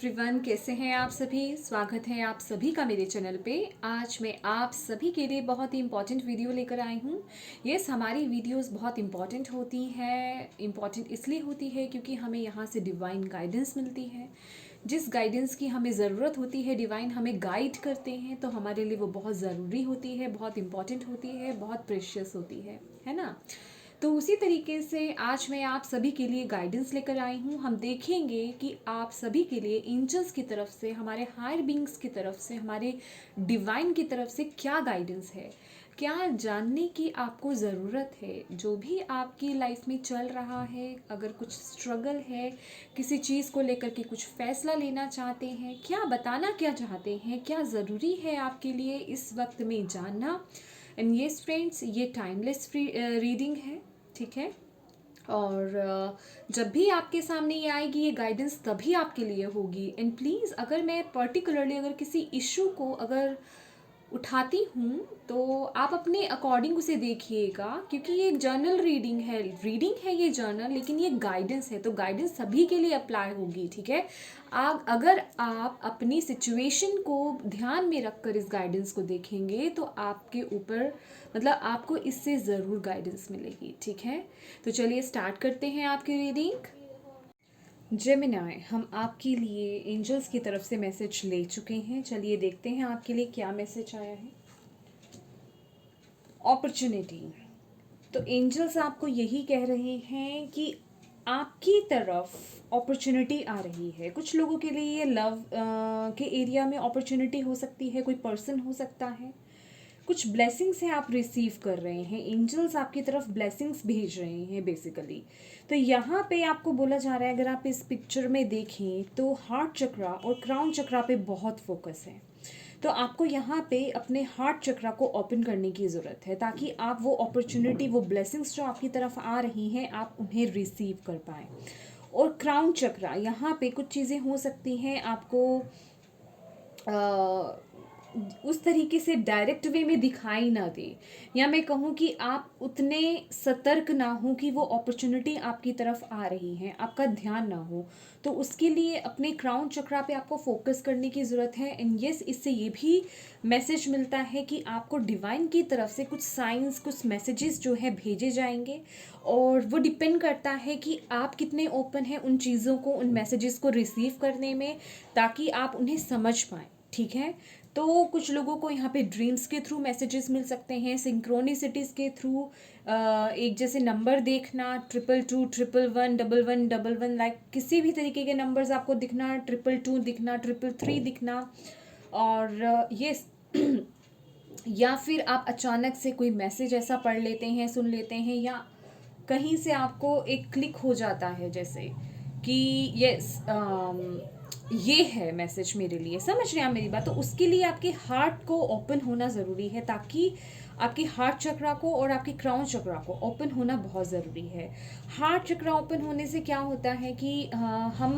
Everyone, कैसे हैं आप सभी। स्वागत है आप सभी का मेरे चैनल पे। आज मैं आप सभी के लिए बहुत ही इम्पॉर्टेंट वीडियो लेकर आई हूँ। यस, हमारी वीडियोस बहुत इम्पॉर्टेंट होती है। इम्पॉर्टेंट इसलिए होती है क्योंकि हमें यहाँ से डिवाइन गाइडेंस मिलती है। जिस गाइडेंस की हमें ज़रूरत होती है, डिवाइन हमें गाइड करते हैं, तो हमारे लिए वो बहुत ज़रूरी होती है, बहुत इम्पॉर्टेंट होती है, बहुत प्रेशियस होती है ना। तो उसी तरीके से आज मैं आप सभी के लिए गाइडेंस लेकर आई हूँ। हम देखेंगे कि आप सभी के लिए एंजल्स की तरफ से, हमारे हायर बींग्स की तरफ से, हमारे डिवाइन की तरफ से क्या गाइडेंस है, क्या जानने की आपको ज़रूरत है। जो भी आपकी लाइफ में चल रहा है, अगर कुछ स्ट्रगल है, किसी चीज़ को लेकर के कुछ फैसला लेना चाहते हैं, क्या बताना क्या चाहते हैं, क्या ज़रूरी है आपके लिए इस वक्त में जानना। एंड येस फ्रेंड्स, ये टाइमलेस रीडिंग है, ठीक है। और जब भी आपके सामने ये आएगी ये गाइडेंस, तभी आपके लिए होगी। एंड प्लीज़, अगर मैं पर्टिकुलरली अगर किसी इशू को अगर उठाती हूँ तो आप अपने अकॉर्डिंग उसे देखिएगा, क्योंकि ये एक जर्नल रीडिंग है ये जर्नल, लेकिन ये गाइडेंस है, तो गाइडेंस सभी के लिए अप्लाई होगी, ठीक है। आप अगर आप अपनी सिचुएशन को ध्यान में रखकर इस गाइडेंस को देखेंगे तो आपके ऊपर मतलब आपको इससे ज़रूर गाइडेंस मिलेगी, ठीक है। तो चलिए स्टार्ट करते हैं आपकी रीडिंग। जेमिनाई, हम आपके लिए एंजल्स की तरफ से मैसेज ले चुके हैं। चलिए देखते हैं आपके लिए क्या मैसेज आया है। अपॉर्चुनिटी, तो एंजल्स आपको यही कह रहे हैं कि आपकी तरफ अपॉर्चुनिटी आ रही है। कुछ लोगों के लिए ये लव के एरिया में अपॉर्चुनिटी हो सकती है, कोई पर्सन हो सकता है, कुछ ब्लेसिंग्स हैं आप रिसीव कर रहे हैं। एंजल्स आपकी तरफ ब्लेसिंग्स भेज रहे हैं बेसिकली। तो यहाँ पे आपको बोला जा रहा है, अगर आप इस पिक्चर में देखें तो हार्ट चक्रा और क्राउन चक्रा पे बहुत फोकस है। तो आपको यहाँ पे अपने हार्ट चक्रा को ओपन करने की ज़रूरत है, ताकि आप वो अपॉर्चुनिटी, वो ब्लेसिंग्स जो आपकी तरफ आ रही हैं, आप उन्हें रिसीव कर पाएँ। और क्राउन चक्रा, यहाँ पे कुछ चीज़ें हो सकती हैं आपको उस तरीके से डायरेक्ट वे में दिखाई ना दे, या मैं कहूँ कि आप उतने सतर्क ना हो कि वो अपॉर्चुनिटी आपकी तरफ आ रही है, आपका ध्यान ना हो। तो उसके लिए अपने क्राउन चक्रा पे आपको फोकस करने की ज़रूरत है। एंड यस, इससे ये भी मैसेज मिलता है कि आपको डिवाइन की तरफ से कुछ साइंस, कुछ मैसेजेस जो है भेजे जाएंगे, और वो डिपेंड करता है कि आप कितने ओपन हैं उन चीज़ों को, उन मैसेजेस को रिसीव करने में, ताकि आप उन्हें समझ पाएँ, ठीक है। तो कुछ लोगों को यहाँ पे ड्रीम्स के थ्रू मैसेजेस मिल सकते हैं, सिंक्रोनिसिटीज़ के थ्रू, एक जैसे नंबर देखना, 222, 111, 1111, लाइक किसी भी तरीके के नंबर्स आपको दिखना, 222 दिखना, 333 दिखना। और ये या फिर आप अचानक से कोई मैसेज ऐसा पढ़ लेते हैं, सुन लेते हैं, या कहीं से आपको एक क्लिक हो जाता है, जैसे कि यस ये है मैसेज मेरे लिए, समझ रहे हैं आप मेरी बात। तो उसके लिए आपके हार्ट को ओपन होना ज़रूरी है, ताकि आपके हार्ट चक्रा को और आपके क्राउन चक्रा को ओपन होना बहुत ज़रूरी है। हार्ट चक्रा ओपन होने से क्या होता है कि हम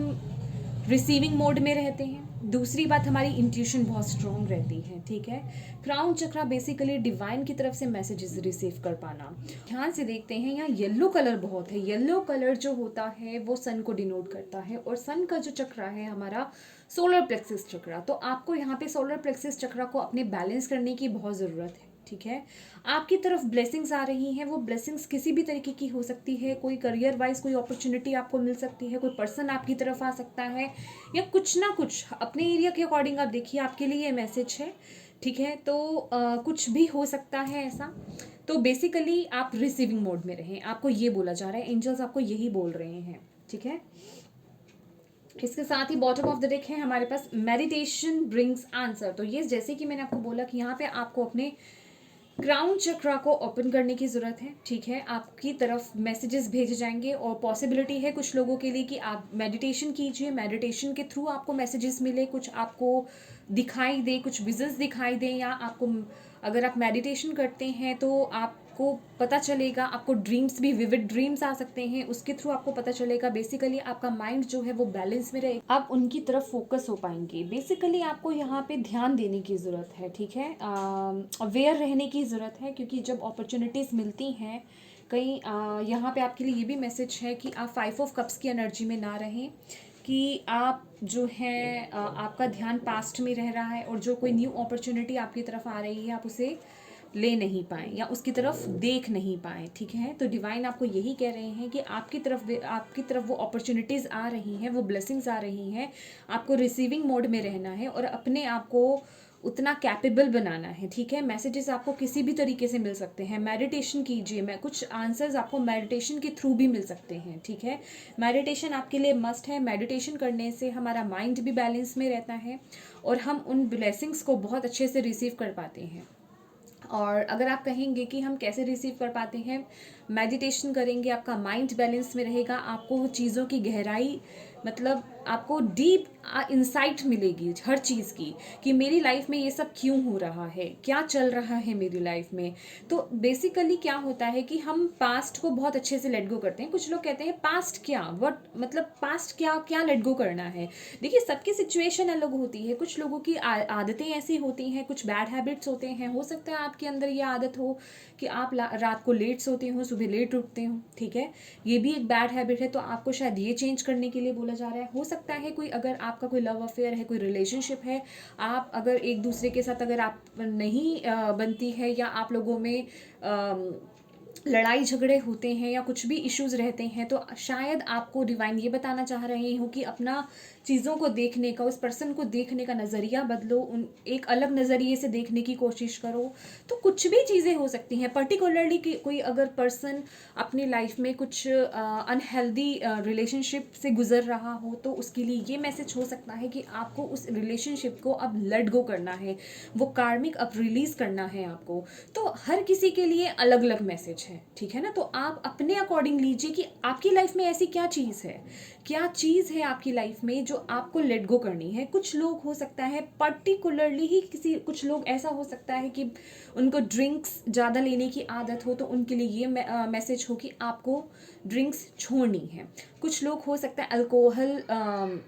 रिसीविंग मोड में रहते हैं। दूसरी बात, हमारी इंट्यूशन बहुत स्ट्रॉन्ग रहती है, ठीक है। क्राउन चक्रा बेसिकली डिवाइन की तरफ से मैसेजेस रिसीव कर पाना। ध्यान से देखते हैं, यहाँ येलो कलर बहुत है। येलो कलर जो होता है वो सन को डिनोट करता है, और सन का जो चक्रा है हमारा सोलर प्लेक्सिस चक्रा। तो आपको यहाँ पे सोलर प्लेक्सिस चक्रा को अपने बैलेंस करने की बहुत ज़रूरत है, ठीक है। आपकी तरफ ब्लेसिंग्स आ रही हैं, वो ब्लेसिंग्स किसी भी तरीके की हो सकती है। कोई करियर वाइज कोई अपॉर्चुनिटी आपको मिल सकती है, कोई पर्सन आपकी तरफ आ सकता है, या कुछ ना कुछ अपने एरिया के अकॉर्डिंग आप देखिए, आपके लिए ये मैसेज है, ठीक है। तो कुछ भी हो सकता है ऐसा। तो बेसिकली आप रिसीविंग मोड में रहें, आपको ये बोला जा रहा है, एंजल्स आपको यही बोल रहे हैं, ठीक है। इसके साथ ही बॉटम ऑफ द डेक है हमारे पास मेडिटेशन ब्रिंग्स आंसर। तो ये जैसे कि मैंने आपको बोला कि यहाँ पे आपको अपने क्राउन चक्रा को ओपन करने की ज़रूरत है, ठीक है। आपकी तरफ मैसेजेस भेजे जाएंगे, और पॉसिबिलिटी है कुछ लोगों के लिए कि आप मेडिटेशन कीजिए, मेडिटेशन के थ्रू आपको मैसेजेस मिले, कुछ आपको दिखाई दे, कुछ विजन्स दिखाई दे, या आपको अगर आप मेडिटेशन करते हैं तो आपको पता चलेगा, आपको ड्रीम्स भी, विविड ड्रीम्स आ सकते हैं, उसके थ्रू आपको पता चलेगा। बेसिकली आपका माइंड जो है वो बैलेंस में रहेगा, आप उनकी तरफ फोकस हो पाएंगे। बेसिकली आपको यहाँ पे ध्यान देने की ज़रूरत है, ठीक है, अवेयर रहने की ज़रूरत है, क्योंकि जब अपॉर्चुनिटीज़ मिलती हैं कहीं यहाँ पे आपके लिए ये भी मैसेज है कि आप 5 ऑफ कप्स की एनर्जी में ना रहें, कि आप जो है आपका ध्यान पास्ट में रह रहा है और जो कोई न्यू अपॉर्चुनिटी आपकी तरफ आ रही है आप उसे ले नहीं पाए या उसकी तरफ देख नहीं पाए, ठीक है। तो डिवाइन आपको यही कह रहे हैं कि आपकी तरफ वो अपॉर्चुनिटीज़ आ रही हैं, वो ब्लेसिंग्स आ रही हैं, आपको रिसीविंग मोड में रहना है और अपने आप को उतना कैपेबल बनाना है, ठीक है। मैसेजेस आपको किसी भी तरीके से मिल सकते हैं, मेडिटेशन कीजिए, मैं कुछ आंसर्स आपको मेडिटेशन के थ्रू भी मिल सकते हैं, ठीक है। मेडिटेशन आपके लिए मस्ट है। मेडिटेशन करने से हमारा माइंड भी बैलेंस में रहता है और हम उन ब्लेसिंग्स को बहुत अच्छे से रिसीव कर पाते हैं। और अगर आप कहेंगे कि हम कैसे रिसीव कर पाते हैं, मेडिटेशन करेंगे, आपका माइंड बैलेंस में रहेगा, आपको चीज़ों की गहराई मतलब आपको डीप इंसाइट मिलेगी हर चीज़ की कि मेरी लाइफ में ये सब क्यों हो रहा है, क्या चल रहा है मेरी लाइफ में। तो बेसिकली क्या होता है कि हम पास्ट को बहुत अच्छे से लेट गो करते हैं। कुछ लोग कहते हैं पास्ट क्या, व्हाट मतलब पास्ट क्या क्या लेट गो करना है। देखिए सबकी सिचुएशन अलग होती है, कुछ लोगों की आदतें ऐसी होती हैं, कुछ बैड हैबिट्स होते हैं। हो सकता है आपके अंदर ये आदत हो कि आप रात को लेट सोते हो, सुबह लेट उठते हो, ठीक है, ये भी एक बैड हैबिट है। तो आपको शायद ये चेंज करने के लिए बोला जा रहा है। हो सकता है कोई अगर आपका कोई लव अफेयर है, कोई रिलेशनशिप है, आप अगर एक दूसरे के साथ अगर आप नहीं बनती है या आप लोगों में लड़ाई झगड़े होते हैं या कुछ भी इश्यूज रहते हैं, तो शायद आपको डिवाइन ये बताना चाह रहे हो कि अपना चीज़ों को देखने का, उस पर्सन को देखने का नज़रिया बदलो, उन एक अलग नज़रिए से देखने की कोशिश करो। तो कुछ भी चीज़ें हो सकती हैं। पर्टिकुलरली कि कोई अगर पर्सन अपनी लाइफ में कुछ अनहेल्दी रिलेशनशिप से गुजर रहा हो, तो उसके लिए ये मैसेज हो सकता है कि आपको उस रिलेशनशिप को अब लेट गो करना है, वो कार्मिक अब रिलीज़ करना है आपको। तो हर किसी के लिए अलग अलग मैसेज है, ठीक है ना। तो आप अपने अकॉर्डिंग लीजिए कि आपकी लाइफ में ऐसी क्या चीज़ है, क्या चीज़ है आपकी लाइफ में जो आपको लेट गो करनी है। कुछ लोग हो सकता है पर्टिकुलरली ही कुछ लोग ऐसा हो सकता है कि उनको ड्रिंक्स ज़्यादा लेने की आदत हो, तो उनके लिए ये मैसेज हो कि आपको ड्रिंक्स छोड़नी है। कुछ लोग हो सकता है अल्कोहल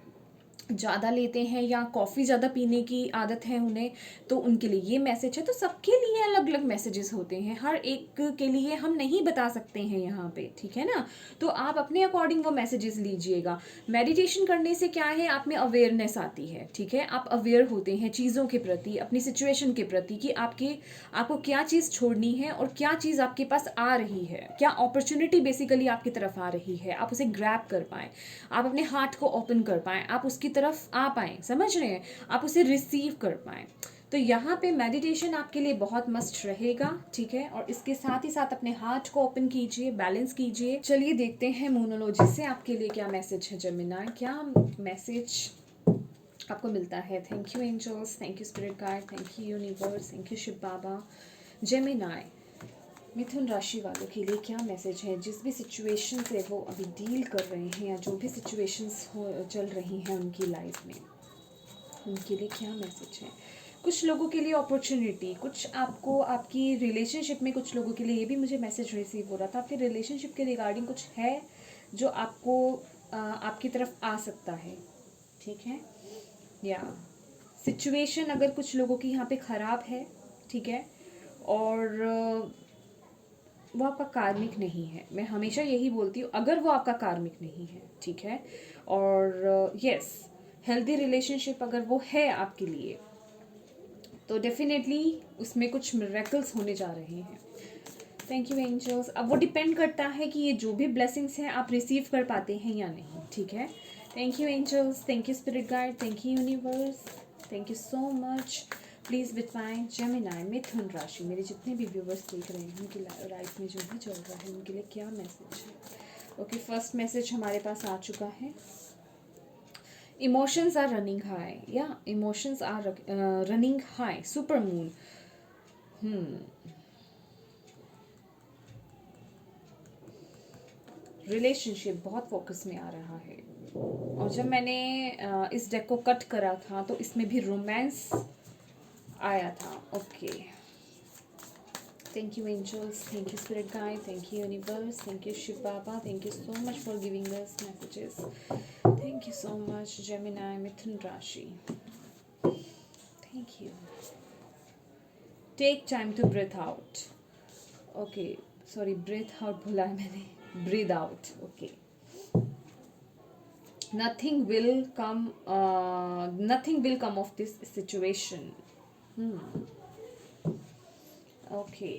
ज़्यादा लेते हैं या कॉफ़ी ज़्यादा पीने की आदत है उन्हें, तो उनके लिए ये मैसेज है। तो सबके लिए अलग अलग मैसेजेस होते हैं, हर एक के लिए हम नहीं बता सकते हैं यहाँ पे, ठीक है ना। तो आप अपने अकॉर्डिंग वो मैसेजेस लीजिएगा। मेडिटेशन करने से क्या है, आप में अवेयरनेस आती है, ठीक है। आप अवेयर होते हैं चीज़ों के प्रति, अपनी सिचुएशन के प्रति कि आपको क्या चीज़ छोड़नी है और क्या चीज़ आपके पास आ रही है, क्या अपॉर्चुनिटी बेसिकली आपकी तरफ आ रही है, आप उसे ग्रैब कर पाएँ, आप अपने हार्ट को ओपन कर पाएँ, आप उसकी तरफ आ पाएँ, समझ रहे हैं, आप उसे रिसीव कर पाएँ। तो यहाँ पे मेडिटेशन आपके लिए बहुत मस्ट रहेगा, ठीक है। और इसके साथ ही साथ अपने हार्ट को ओपन कीजिए, बैलेंस कीजिए। चलिए देखते हैं मोनोलॉजी से आपके लिए क्या मैसेज है जेमिनी, क्या मैसेज आपको मिलता है। Thank you angels, thank you spirit guide, thank you universe, thank you Shiv Baba. Gemini मिथुन राशि वालों के लिए क्या मैसेज है, जिस भी सिचुएशन से वो अभी डील कर रहे हैं या जो भी सिचुएशंस चल रही हैं उनकी लाइफ में, उनके लिए क्या मैसेज है। कुछ लोगों के लिए अपॉर्चुनिटी, कुछ आपको आपकी रिलेशनशिप में, कुछ लोगों के लिए ये भी मुझे मैसेज रिसीव हो रहा था, आपके रिलेशनशिप के रिगार्डिंग कुछ है जो आपको आपकी तरफ आ सकता है, ठीक है। या सिचुएशन अगर कुछ लोगों की यहाँ पे ख़राब है, ठीक है, और वो आपका कार्मिक नहीं है। मैं हमेशा यही बोलती हूँ, अगर वो आपका कार्मिक नहीं है, ठीक है, और यस हेल्दी रिलेशनशिप अगर वो है आपके लिए, तो डेफिनेटली उसमें कुछ मिरेकल्स होने जा रहे हैं। Thank you angels. अब वो डिपेंड करता है कि ये जो भी ब्लेसिंग्स हैं आप रिसीव कर पाते हैं या नहीं, ठीक है। Thank you angels, thank you spirit guide, thank you universe, thank you so much. Please divine Gemini मिथुन राशि, मेरे जितने भी व्यूवर्स देख रहे हैं उनकी लाइफ में जो भी चल रहा है उनके लिए क्या मैसेज है। ओके, फर्स्ट मैसेज हमारे पास आ चुका है। इमोशंस आर रनिंग हाई, या emotions are running high, super moon. Relationship बहुत फोकस में आ रहा है। और जब मैंने इस डेक को कट करा था तो इसमें भी रोमांस आया था। Okay, thank you angels, thank you spirit guide, thank you universe, thank you Shiv Baba, thank you so much for giving us messages. Thank you so much Gemini मिथुन राशि, thank you. Take time to breath out. Okay, sorry breath out बोला है मैंने, breathe out. Okay, nothing will come, nothing will come of this situation. Okay,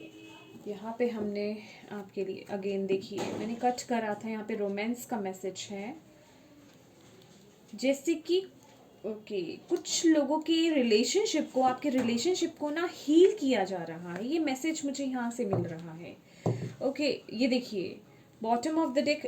यहाँ पे हमने आपके लिए अगेन देखिए, मैंने कट करा था, यहाँ पे रोमांस का मैसेज है। जैसे कि ओके, कुछ लोगों के रिलेशनशिप को, आपके रिलेशनशिप को ना हील किया जा रहा है, ये मैसेज मुझे यहाँ से मिल रहा है। ओके, ये देखिए बॉटम ऑफ द डेक,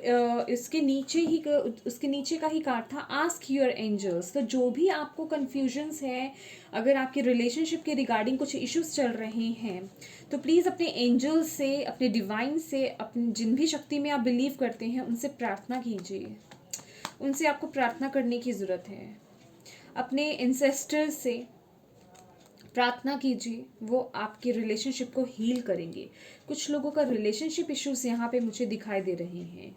इसके नीचे ही उसके नीचे का ही कार्ड था, आस्क योर एंजल्स। तो जो भी आपको कन्फ्यूजन्स है, अगर आपके रिलेशनशिप के रिगार्डिंग कुछ इश्यूज चल रहे हैं, तो प्लीज़ अपने एंजल्स से, अपने डिवाइन से, अपने जिन भी शक्ति में आप बिलीव करते हैं उनसे प्रार्थना कीजिए। उनसे आपको प्रार्थना करने की ज़रूरत है। अपने एंसेस्टर्स से प्रार्थना कीजिए, वो आपके रिलेशनशिप को हील करेंगे। कुछ लोगों का रिलेशनशिप इश्यूज यहाँ पे मुझे दिखाई दे रहे हैं।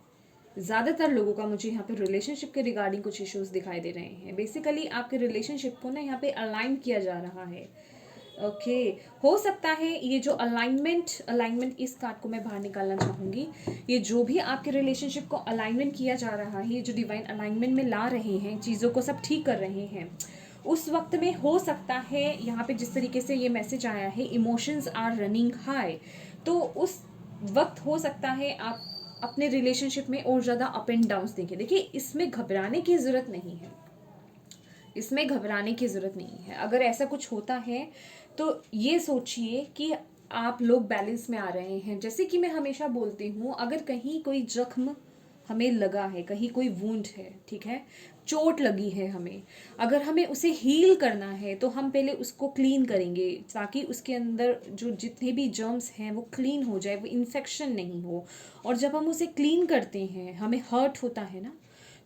ज़्यादातर लोगों का मुझे यहाँ पे रिलेशनशिप के रिगार्डिंग कुछ इश्यूज दिखाई दे रहे हैं। बेसिकली आपके रिलेशनशिप को ना यहाँ पे अलाइन किया जा रहा है। ओके, हो सकता है ये जो अलाइनमेंट, इस कार्ड को मैं बाहर निकालना चाहूँगी। ये जो भी आपके रिलेशनशिप को अलाइनमेंट किया जा रहा है, ये जो डिवाइन अलाइनमेंट में ला रहे हैं, चीज़ों को सब ठीक कर रहे हैं, उस वक्त में हो सकता है यहाँ पे जिस तरीके से ये मैसेज आया है, इमोशंस आर रनिंग हाई, तो उस वक्त हो सकता है आप अपने रिलेशनशिप में और ज़्यादा अप एंड डाउन्स देखें। देखिए, इसमें घबराने की ज़रूरत नहीं है, इसमें घबराने की ज़रूरत नहीं है। अगर ऐसा कुछ होता है तो ये सोचिए कि आप लोग बैलेंस में आ रहे हैं। जैसे कि मैं हमेशा बोलती हूँ, अगर कहीं कोई जख्म हमें लगा है, कहीं कोई वूंड है, ठीक है, चोट लगी है हमें, अगर हमें उसे हील करना है तो हम पहले उसको क्लीन करेंगे, ताकि उसके अंदर जो जितने भी जर्म्स हैं वो क्लीन हो जाए, वो इन्फेक्शन नहीं हो। और जब हम उसे क्लीन करते हैं, हमें हर्ट होता है ना,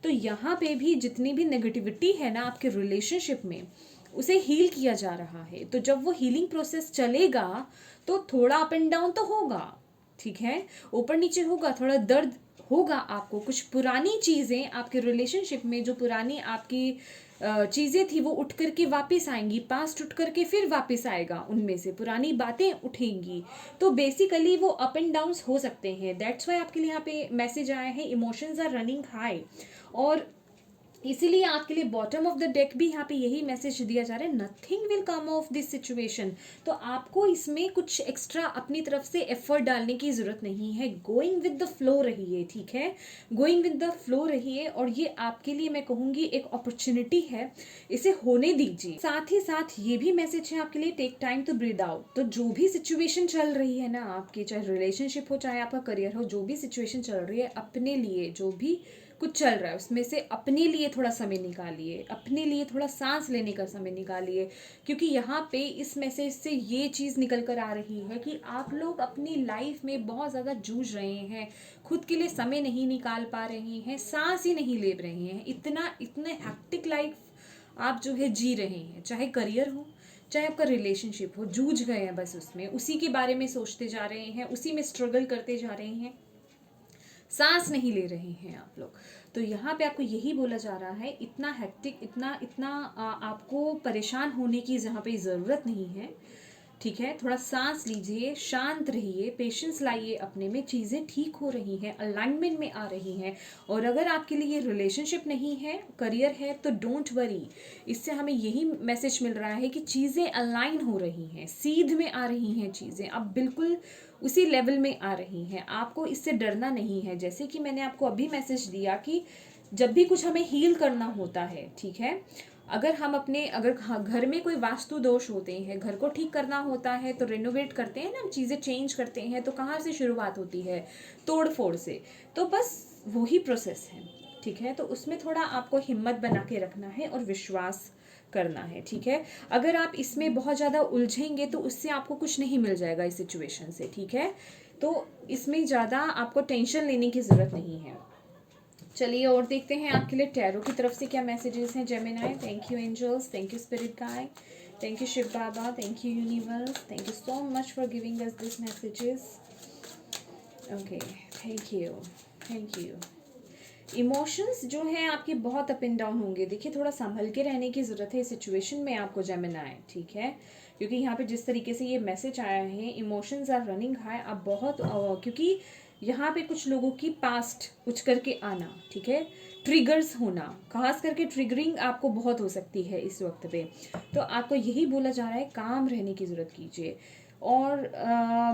तो यहाँ पे भी जितनी भी नेगेटिविटी है ना आपके रिलेशनशिप में, उसे हील किया जा रहा है। तो जब वो हीलिंग प्रोसेस चलेगा तो थोड़ा अप एंड डाउन तो होगा, ठीक है, ऊपर नीचे होगा, थोड़ा दर्द होगा आपको। कुछ पुरानी चीज़ें आपके रिलेशनशिप में, जो पुरानी आपकी चीज़ें थी, वो उठ करके वापस आएंगी, पास्ट उठ करके फिर वापस आएगा, उनमें से पुरानी बातें उठेंगी। तो बेसिकली वो अप एंड डाउन्स हो सकते हैं। दैट्स वाई आपके लिए यहाँ पे मैसेज आया है, इमोशंस आर रनिंग हाई। और इसीलिए आपके लिए बॉटम ऑफ द डेक भी यहाँ पे यही मैसेज दिया जा रहा है, nothing will come of this situation. तो आपको इसमें कुछ एक्स्ट्रा अपनी तरफ से एफर्ट डालने की ज़रूरत नहीं है। गोइंग विद द फ्लो रहिए, ठीक है, गोइंग विद द फ्लो रहिए। और ये आपके लिए मैं कहूँगी एक अपॉर्चुनिटी है, इसे होने दीजिए। साथ ही साथ ये भी मैसेज है आपके लिए, take time to breathe out. तो जो भी सिचुएशन चल रही है ना आपकी, चाहे रिलेशनशिप हो, चाहे आपका करियर हो, जो भी सिचुएशन चल रही है, अपने लिए जो भी कुछ चल रहा है उसमें से अपने लिए थोड़ा समय निकालिए, अपने लिए थोड़ा सांस लेने का समय निकालिए। क्योंकि यहाँ पे इस मैसेज से ये चीज़ निकल कर आ रही है कि आप लोग अपनी लाइफ में बहुत ज़्यादा जूझ रहे हैं, खुद के लिए समय नहीं निकाल पा रहे हैं, सांस ही नहीं ले रहे हैं। इतने हैक्टिक लाइफ आप जो है जी रहे हैं, चाहे करियर हो, चाहे आपका रिलेशनशिप हो, जूझ गए हैं बस उसमें, उसी के बारे में सोचते जा रहे हैं, उसी में स्ट्रगल करते जा रहे हैं, सांस नहीं ले रहे हैं आप लोग। तो यहाँ पे आपको यही बोला जा रहा है, इतना हेक्टिक, इतना इतना आपको परेशान होने की जहाँ पे ज़रूरत नहीं है, ठीक है। थोड़ा सांस लीजिए, शांत रहिए, पेशेंस लाइए अपने में, चीज़ें ठीक हो रही हैं, अलाइनमेंट में आ रही हैं। और अगर आपके लिए ये रिलेशनशिप नहीं है, करियर है, तो डोंट वरी। इससे हमें यही मैसेज मिल रहा है कि चीज़ें अलाइन हो रही हैं, सीध में आ रही हैं चीज़ें, अब बिल्कुल उसी लेवल में आ रही हैं। आपको इससे डरना नहीं है। जैसे कि मैंने आपको अभी मैसेज दिया कि जब भी कुछ हमें हील करना होता है, ठीक है, अगर हम अपने घर में कोई वास्तु दोष होते हैं, घर को ठीक करना होता है, तो रेनोवेट करते हैं ना, चीज़ें चेंज करते हैं, तो कहाँ से शुरुआत होती है? तोड़ फोड़ से। तो बस वही प्रोसेस है, ठीक है। तो उसमें थोड़ा आपको हिम्मत बना के रखना है और विश्वास करना है, ठीक है। अगर आप इसमें बहुत ज़्यादा उलझेंगे तो उससे आपको कुछ नहीं मिल जाएगा इस सिचुएशन से, ठीक है। तो इसमें ज़्यादा आपको टेंशन लेने की ज़रूरत नहीं है। चलिए और देखते हैं आपके लिए टैरो की तरफ से क्या मैसेजेस हैं Gemini. Thank you angels, thank you spirit guide, thank you Shiv Baba, thank you universe, thank you so much for giving us this messages. Okay, thank you, thank you. Emotions जो हैं आपके बहुत अप एंड डाउन होंगे। देखिए, थोड़ा संभल के रहने की ज़रूरत है इस सिचुएशन में आपको जेमिनी, ठीक है। क्योंकि यहाँ पे जिस तरीके से ये मैसेज आया है, इमोशंस आर रनिंग हाई, आप बहुत क्योंकि यहाँ पे कुछ लोगों की पास्ट उठ करके आना, ठीक है, ट्रिगर्स होना, खास करके ट्रिगरिंग आपको बहुत हो सकती है इस वक्त पे। तो आपको यही बोला जा रहा है काम रहने की ज़रूरत कीजिए, और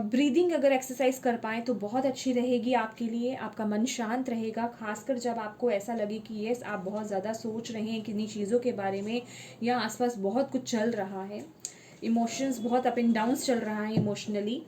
ब्रीदिंग अगर एक्सरसाइज कर पाएँ तो बहुत अच्छी रहेगी आपके लिए। आपका मन शांत रहेगा, खासकर जब आपको ऐसा लगे कि यस आप बहुत ज़्यादा सोच रहे हैं किन्हीं चीज़ों के बारे में, या आसपास बहुत कुछ चल रहा है, इमोशंस बहुत अप एंड डाउन्स चल रहा है इमोशनली।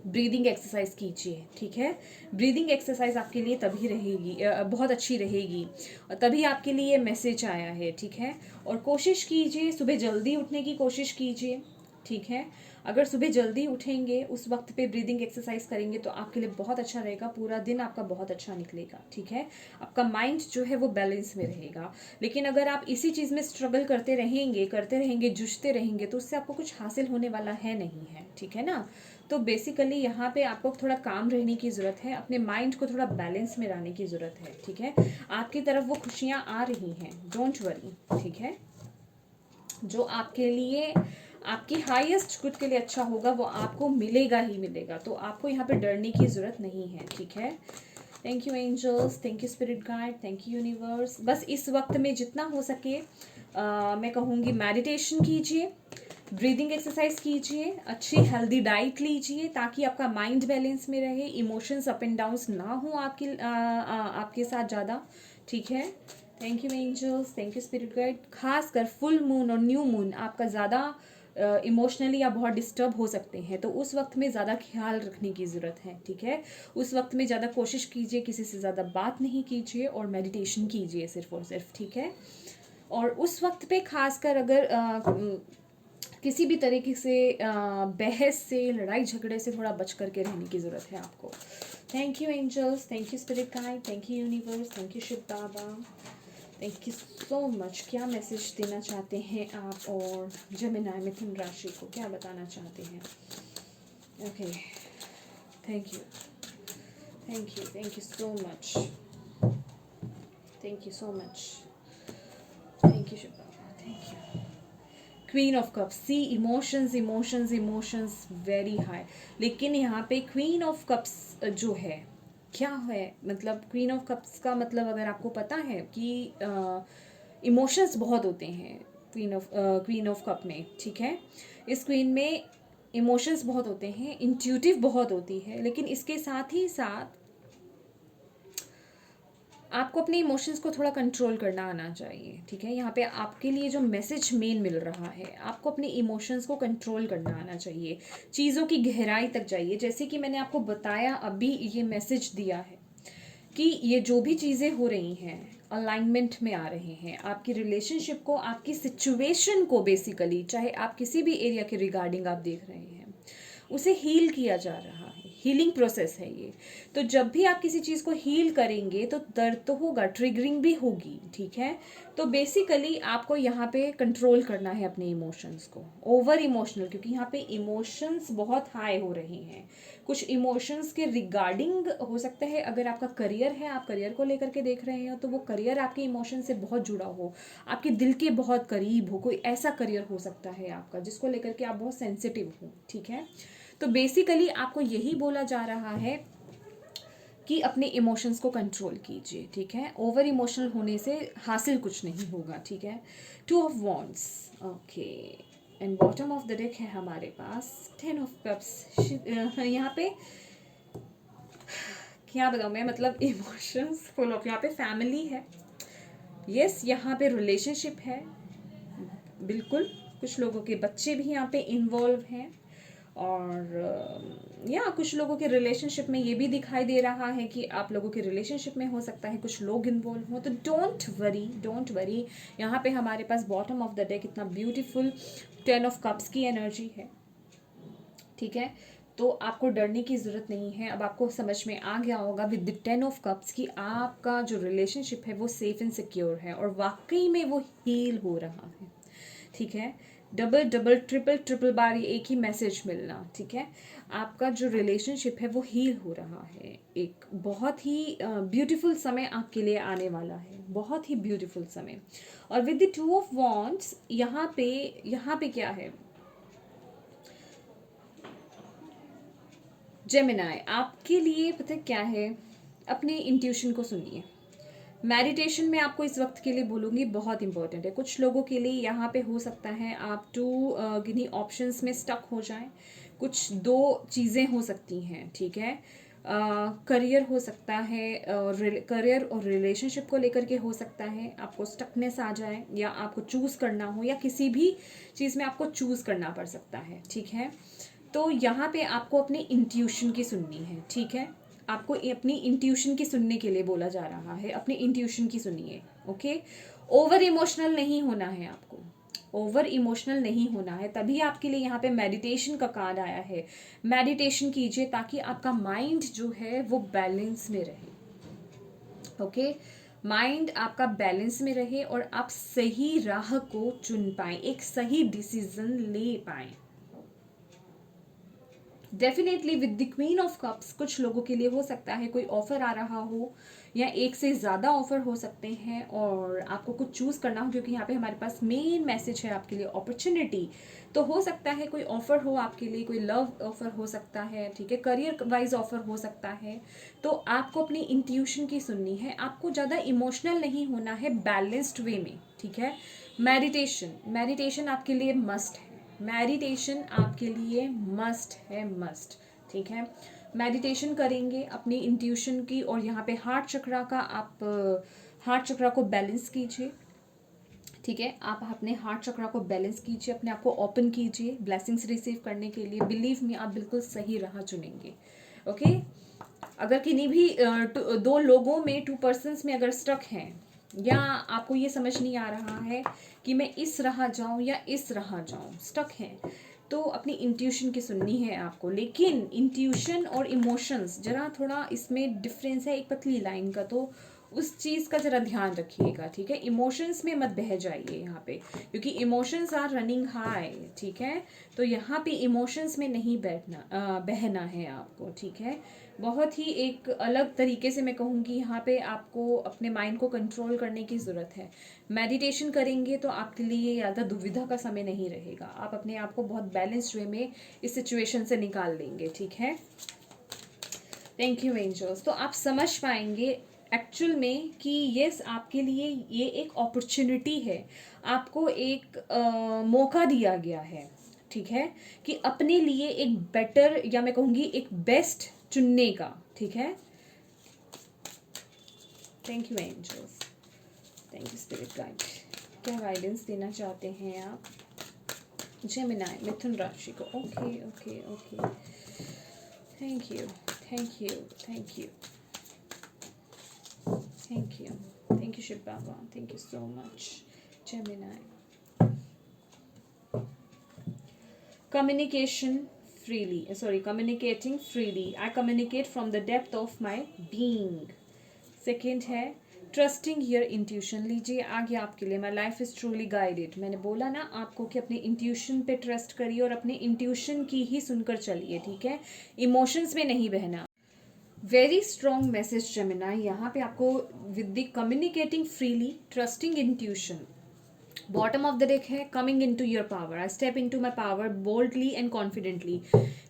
ब्रीदिंग एक्सरसाइज कीजिए, ठीक है। ब्रीदिंग एक्सरसाइज आपके लिए तभी रहेगी, बहुत अच्छी रहेगी, और तभी आपके लिए मैसेज आया है, ठीक है। और कोशिश कीजिए सुबह जल्दी उठने की कोशिश कीजिए, ठीक है। अगर सुबह जल्दी उठेंगे, उस वक्त पे ब्रीदिंग एक्सरसाइज करेंगे तो आपके लिए बहुत अच्छा रहेगा, पूरा दिन आपका बहुत अच्छा निकलेगा, ठीक है। आपका माइंड जो है वो बैलेंस में रहेगा। लेकिन अगर आप इसी चीज़ में स्ट्रगल करते रहेंगे, जूझते रहेंगे, तो उससे आपको कुछ हासिल होने वाला है नहीं है, ठीक है ना। तो बेसिकली यहाँ पे आपको थोड़ा काम रहने की ज़रूरत है, अपने माइंड को थोड़ा बैलेंस में लाने की ज़रूरत है, ठीक है। आपकी तरफ वो खुशियाँ आ रही हैं, डोंट वरी, ठीक है। जो आपके लिए, आपकी हाईएस्ट गुड के लिए अच्छा होगा वो आपको मिलेगा ही मिलेगा। तो आपको यहाँ पे डरने की ज़रूरत नहीं है, ठीक है। Thank you angels, thank you spirit guide, thank you universe. बस इस वक्त में जितना हो सके मैं कहूँगी मेडिटेशन कीजिए, ब्रीदिंग एक्सरसाइज कीजिए, अच्छी हेल्दी डाइट लीजिए, ताकि आपका माइंड बैलेंस में रहे, इमोशंस अप एंड डाउन्स ना हो आपके साथ ज़्यादा, ठीक है। Thank you angels, thank you spirit guide. खास कर फुल मून और न्यू मून आपका ज़्यादा इमोशनली आप बहुत डिस्टर्ब हो सकते हैं, तो उस वक्त में ज़्यादा ख्याल रखने की ज़रूरत है, ठीक है। उस वक्त में ज़्यादा कोशिश कीजिए किसी से ज़्यादा बात नहीं कीजिए, और मेडिटेशन कीजिए सिर्फ और सिर्फ, ठीक है। और उस वक्त पे खासकर अगर किसी भी तरीके से बहस से, लड़ाई झगड़े से थोड़ा बच करके रहने की ज़रूरत है आपको। Thank you angels, thank you spirit guide, thank you universe, thank you Shiv Baba, thank you so much. क्या मैसेज देना चाहते हैं आप, और जेमिनी मिथुन राशि को क्या बताना चाहते हैं? Okay, thank you, thank you, thank you so much, thank you so much, thank you Shiv Baba, thank you. Queen of cups, see emotions emotions emotions very high. लेकिन यहाँ पे क्वीन ऑफ कप्स जो है क्या है, मतलब क्वीन ऑफ कप्स का मतलब अगर आपको पता है कि इमोशंस बहुत होते हैं क्वीन ऑफ कप में, ठीक है। इस क्वीन में इमोशंस बहुत होते हैं, इंट्यूटिव बहुत होती है, लेकिन इसके साथ ही साथ आपको अपने इमोशंस को थोड़ा कंट्रोल करना आना चाहिए, ठीक है। यहाँ पे आपके लिए जो मैसेज मेन मिल रहा है, आपको अपने इमोशंस को कंट्रोल करना आना चाहिए, चीज़ों की गहराई तक जाइए। जैसे कि मैंने आपको बताया अभी, ये मैसेज दिया है कि ये जो भी चीज़ें हो रही हैं अलाइनमेंट में आ रहे हैं, आपकी रिलेशनशिप को, आपकी सिचुएशन को, बेसिकली चाहे आप किसी भी एरिया के रिगार्डिंग आप देख रहे हैं, उसे हील किया जा रहा है, हीलिंग प्रोसेस है ये। तो जब भी आप किसी चीज़ को हील करेंगे तो दर्द तो होगा, ट्रिगरिंग भी होगी, ठीक है। तो बेसिकली आपको यहाँ पे कंट्रोल करना है अपने इमोशंस को, ओवर इमोशनल, क्योंकि यहाँ पे इमोशंस बहुत हाई हो रहे हैं। कुछ इमोशंस के रिगार्डिंग हो सकता है, अगर आपका करियर है, आप करियर को लेकर के देख रहे हो, तो वो करियर आपके इमोशन से बहुत जुड़ा हो, आपके दिल के बहुत करीब हो, कोई ऐसा करियर हो सकता है आपका जिसको लेकर के आप बहुत सेंसिटिव हो, ठीक है। तो बेसिकली आपको यही बोला जा रहा है कि अपने इमोशंस को कंट्रोल कीजिए, ठीक है। ओवर इमोशनल होने से हासिल कुछ नहीं होगा, ठीक है। Two of wands, okay, and bottom of the deck है हमारे पास 10 ऑफ कप्स। यहाँ पे क्या बताऊँ मैं, मतलब इमोशंस फुल ऑफ, यहाँ पे फैमिली है, यस, यहाँ पे रिलेशनशिप है, बिल्कुल। कुछ लोगों के बच्चे भी यहाँ पे इन्वॉल्व हैं, और या कुछ लोगों के रिलेशनशिप में ये भी दिखाई दे रहा है कि आप लोगों के रिलेशनशिप में हो सकता है कुछ लोग इन्वॉल्व हो। तो डोंट वरी, डोंट वरी। यहाँ पे हमारे पास बॉटम ऑफ द डेक इतना ब्यूटीफुल 10 ऑफ कप्स की एनर्जी है, ठीक है। तो आपको डरने की ज़रूरत नहीं है। अब आपको समझ में आ गया होगा विद द 10 ऑफ कप्स कि आपका जो रिलेशनशिप है वो सेफ एंड सिक्योर है, और वाकई में वो हील हो रहा है, ठीक है। डबल डबल ट्रिपल ट्रिपल बार ये एक ही मैसेज मिलना, ठीक है। आपका जो रिलेशनशिप है वो हील हो रहा है। एक बहुत ही ब्यूटीफुल समय आपके लिए आने वाला है, बहुत ही ब्यूटीफुल समय। और विद द 2 ऑफ वॉन्ड्स यहाँ पे क्या है, जेमिनाई, आपके लिए पता है क्या है, अपने इंट्यूशन को सुनिए। मेडिटेशन में आपको इस वक्त के लिए बोलूँगी बहुत इंपॉर्टेंट है। कुछ लोगों के लिए यहाँ पे हो सकता है आप किन्हीं ऑप्शंस में स्टक हो जाएं। कुछ दो चीज़ें हो सकती हैं, ठीक है। करियर हो सकता है, करियर और रिलेशनशिप को लेकर के हो सकता है आपको स्टकनेस आ जाए, या आपको चूज़ करना हो, या किसी भी चीज़ में आपको चूज़ करना पड़ सकता है, ठीक है। तो यहाँ पे आपको अपनी इंट्यूशन की सुननी है, ठीक है। आपको अपनी इंट्यूशन की सुनने के लिए बोला जा रहा है, अपनी इंट्यूशन की सुनिए, ओके। ओवर इमोशनल नहीं होना है आपको, ओवर इमोशनल नहीं होना है। तभी आपके लिए यहाँ पे मेडिटेशन का कार्ड आया है। मेडिटेशन कीजिए ताकि आपका माइंड जो है वो बैलेंस में रहे, ओके। माइंड आपका बैलेंस में रहे और आप सही राह को चुन पाए, एक सही डिसीजन ले पाए। Definitely with the queen of cups कुछ लोगों के लिए हो सकता है कोई ऑफर आ रहा हो, या एक से ज़्यादा ऑफर हो सकते हैं, और आपको कुछ चूज़ करना हो, क्योंकि यहाँ पे हमारे पास मेन मैसेज है आपके लिए अपॉर्चुनिटी। तो हो सकता है कोई ऑफर हो आपके लिए, कोई लव ऑफर हो सकता है, ठीक है, करियर वाइज ऑफर हो सकता है। तो आपको अपनी इंट्यूशन की सुननी है, आपको ज़्यादा इमोशनल नहीं होना है, बैलेंस्ड वे में, ठीक है। मेडिटेशन, मेडिटेशन आपके लिए मस्ट है, मेडिटेशन आपके लिए मस्ट है, मस्ट, ठीक है। मेडिटेशन करेंगे अपनी इंट्यूशन की, और यहाँ पे हार्ट चक्रा का आप हार्ट चक्रा को बैलेंस कीजिए, ठीक है। आप अपने हार्ट चक्रा को बैलेंस कीजिए, अपने आप को ओपन कीजिए ब्लेसिंग्स रिसीव करने के लिए। बिलीव मी, आप बिल्कुल सही राह चुनेंगे, ओके। अगर किन्हीं भी दो लोगों में, टू पर्सन्स में अगर स्टक हैं, या आपको ये समझ नहीं आ रहा है कि मैं इस राह जाऊं या इस राह जाऊं, स्टक हैं, तो अपनी इंट्यूशन की सुननी है आपको। लेकिन इंट्यूशन और इमोशंस जरा थोड़ा इसमें डिफरेंस है, एक पतली लाइन का, तो उस चीज़ का जरा ध्यान रखिएगा, ठीक है। इमोशंस में मत बह जाइए यहाँ पे, क्योंकि इमोशंस आर रनिंग हाई, ठीक है। तो यहाँ पे इमोशंस में नहीं बहना है आपको, ठीक है। बहुत ही एक अलग तरीके से मैं कहूँगी, यहाँ पे आपको अपने माइंड को कंट्रोल करने की ज़रूरत है। मेडिटेशन करेंगे तो आपके लिए ज़्यादा दुविधा का समय नहीं रहेगा, आप अपने आप को बहुत बैलेंस्ड वे में इस सिचुएशन से निकाल लेंगे, ठीक है। Thank you angels. तो आप समझ पाएंगे एक्चुअल में कि यस, आपके लिए ये एक अपॉर्चुनिटी है, आपको एक मौका दिया गया है, ठीक है, कि अपने लिए एक बेटर, या मैं कहूँगी एक बेस्ट चुनने का, ठीक है। Thank you angels, thank you spirit guide. क्या गाइडेंस देना चाहते हैं आप जेमिनी मिथुन राशि को? Okay okay okay, thank you thank you thank you thank you thank you Shiv Baba, thank you so much Gemini. Communication freely, communicating freely, I communicate from the depth of my being। Second है trusting your intuition. लीजिए आगे आपके लिए, my life is truly guided. मैंने बोला ना आपको कि अपने इंट्यूशन पे ट्रस्ट करिए और अपने इंट्यूशन की ही सुनकर चलिए, ठीक है, इमोशंस में नहीं बहना। वेरी स्ट्रॉन्ग मैसेज जेमिनी, यहाँ पे आपको with the communicating freely, trusting intuition. Bottom of the deck है coming into your power, I step into my power boldly and confidently.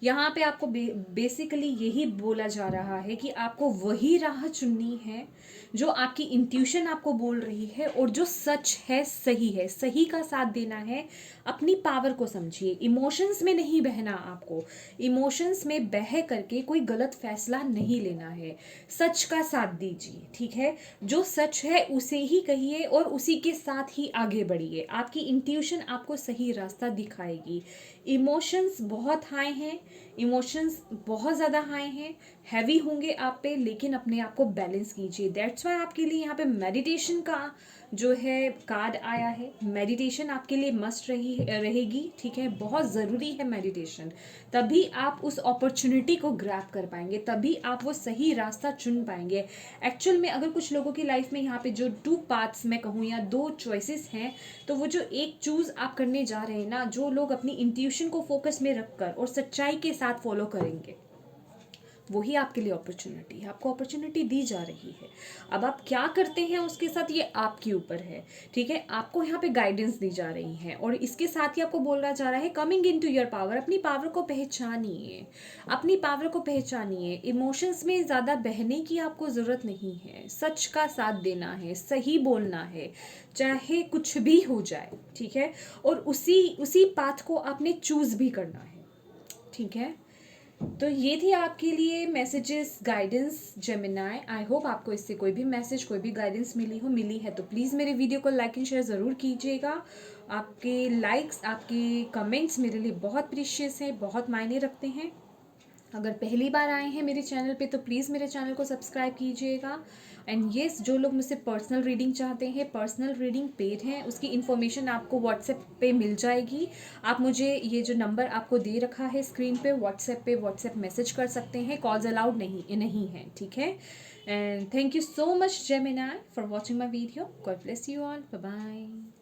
यहाँ पे आपको बेसिकली यही बोला जा रहा है कि आपको वही राह चुननी है जो आपकी इंट्यूशन आपको बोल रही है, और जो सच है, सही है, सही का साथ देना है। अपनी पावर को समझिए, इमोशंस में नहीं बहना आपको, इमोशंस में बह करके कोई गलत फैसला नहीं लेना है, सच का साथ दीजिए, ठीक है। जो सच है उसे ही कहिए और उसी के साथ ही आगे बढ़िए, आपकी इंट्यूशन आपको सही रास्ता दिखाएगी। इमोशंस बहुत हाई हैं, इमोशंस बहुत ज़्यादा हाई हैं, हैवी होंगे आप पे, लेकिन अपने आप को बैलेंस कीजिए। दैट्स वाई आपके लिए यहाँ पे मेडिटेशन का जो है कार्ड आया है। मेडिटेशन आपके लिए मस्ट रहेगी, ठीक है, बहुत ज़रूरी है मेडिटेशन। तभी आप उस अपॉर्चुनिटी को ग्रैब कर पाएंगे, तभी आप वो सही रास्ता चुन पाएंगे। एक्चुअल में अगर कुछ लोगों की लाइफ में यहाँ पे जो 2 पाथ्स मैं कहूँ या 2 चॉइसेस हैं, तो वो जो एक चूज़ आप करने जा रहे हैं ना, जो लोग अपनी इंट्यूशन को फोकस में रखकर और सच्चाई के साथ फॉलो करेंगे, वही आपके लिए अपॉर्चुनिटी है, आपको अपॉर्चुनिटी दी जा रही है। अब आप क्या करते हैं उसके साथ ये आपके ऊपर है, ठीक है। आपको यहाँ पे गाइडेंस दी जा रही है और इसके साथ ही आपको बोला जा रहा है coming into your power. अपनी पावर को पहचानिए, अपनी पावर को पहचानिए। इमोशंस में ज़्यादा बहने की आपको ज़रूरत नहीं है, सच का साथ देना है, सही बोलना है, चाहे कुछ भी हो जाए, ठीक है। और उसी उसी पाथ को आपने चूज़ भी करना है, ठीक है। तो ये थी आपके लिए messages, guidance Gemini. I hope आपको इससे कोई भी मैसेज, कोई भी गाइडेंस मिली है तो प्लीज़ मेरे वीडियो को लाइक एंड शेयर ज़रूर कीजिएगा। आपके लाइक्स, आपके कमेंट्स मेरे लिए बहुत प्रीशियस हैं, बहुत मायने रखते हैं। अगर पहली बार आए हैं मेरे चैनल पे तो प्लीज़ मेरे चैनल को सब्सक्राइब कीजिएगा। एंड येस, जो लोग मुझसे पर्सनल रीडिंग चाहते हैं, पर्सनल रीडिंग पेड है, उसकी इन्फॉर्मेशन आपको व्हाट्सएप पे मिल जाएगी। आप मुझे ये जो नंबर आपको दे रखा है स्क्रीन पे व्हाट्सएप मैसेज कर सकते हैं। कॉल्स अलाउड नहीं है, ठीक है। And thank you so much Gemini for watching my video. God bless you all, bye bye.